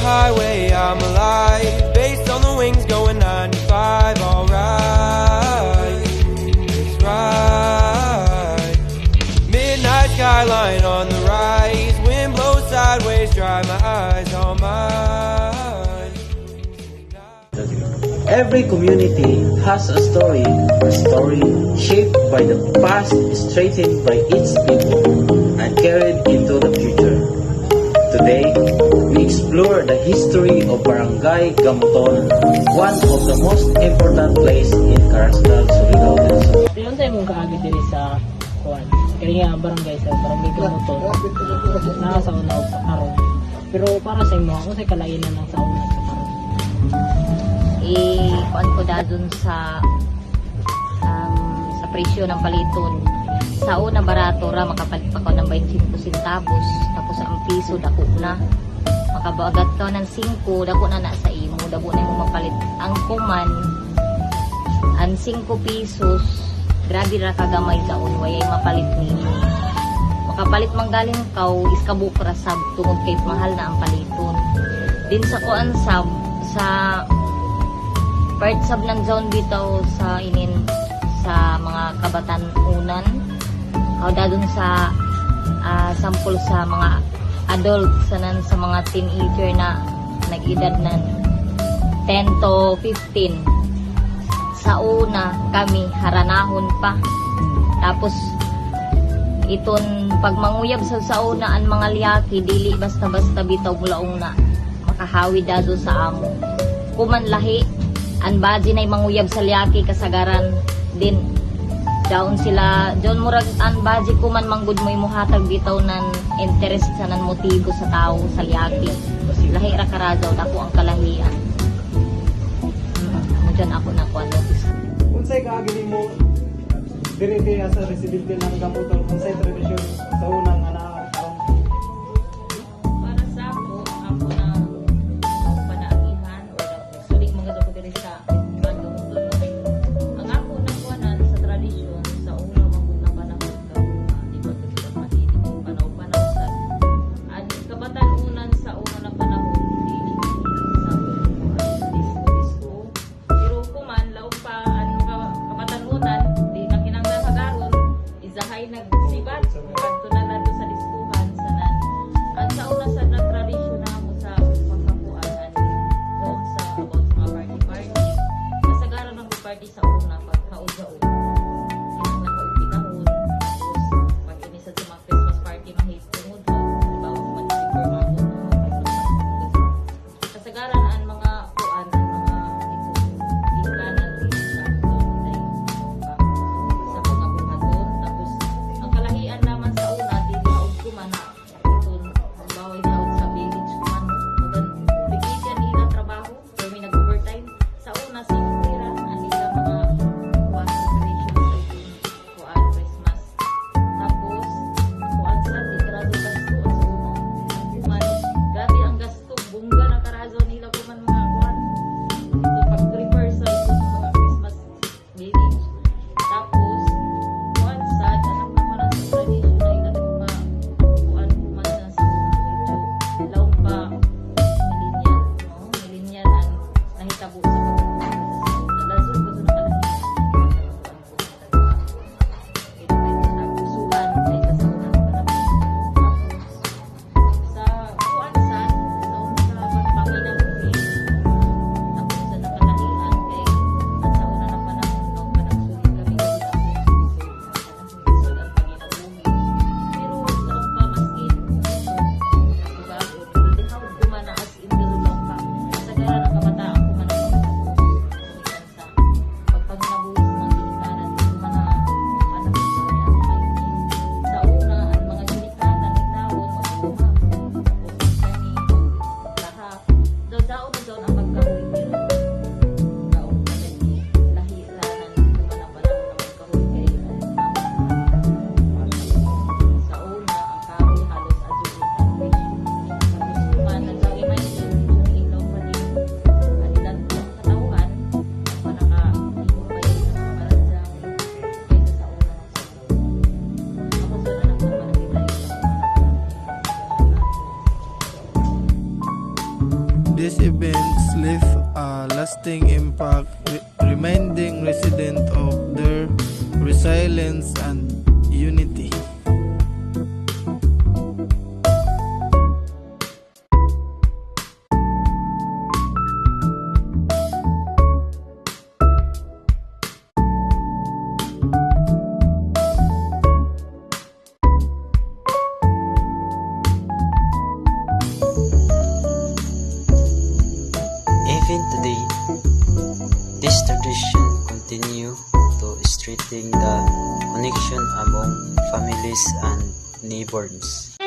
Highway, I'm alive, based on the wings going 95, alright, it's right. Midnight skyline on the rise, wind blows sideways, dry my eyes on mine. Every community has a story shaped by the past, straightened by its people, and carried into the future. Today, we explore the history of Barangay Gamuton, one of the most important places in Carrascal, Surigao del Sur. Ilan tayo mong kaagad diri sa Juan? Kaya nga barangay sa Barangay Gamuton, nasa una o sa karon. Pero para sa imo, ako sa kalainan ng sa una sa karon. Kuan ko da dun sa presyo ng paliton. Sa una barato ra makapalit pa ko ng 25 centavos, tapos ang piso dako na. Makabagat ka ng 5, dako na sa imo, dako na mo mapalit. Ang kuman ang 5 pesos, grabe ra kagamay daon way mapalit nimo. Makapalit man galing kaw is kabukra sab tungod kay mahal na ang paliton. Din sa kuan sab sa part sab ng zone bitaw sa inin sa mga kabatan-unan. Kauda dun sa sample sa mga adult sanan sa mga teenager na nag-edad na 10 to 15. Sa una kami haranahon pa. Tapos iton pagmanguyab sa una ang mga liyaki dili basta-basta bitaw mulaong na makahawi dado sa amo. Kuman lahi ang baji na manguyab sa liyaki kasagaran din daon sila John murag an baji ko man manggud mo imuhatag bitaw nan interest sa nan motibo sa tao sa liyaki lahi ra karazaw dako ang kalahian mo dyan ako na kuan unsay kaagi mo diri kay sa residente ng Gamuton unsay tradisyon sa unang anak para sa ako na ang panaagihan o sulig mga dako diri sa nagsibat kadto na nato lasting impact, reminding residents of their resilience and unity. Even today, this tradition continue to strengthen the connection among families and neighbors.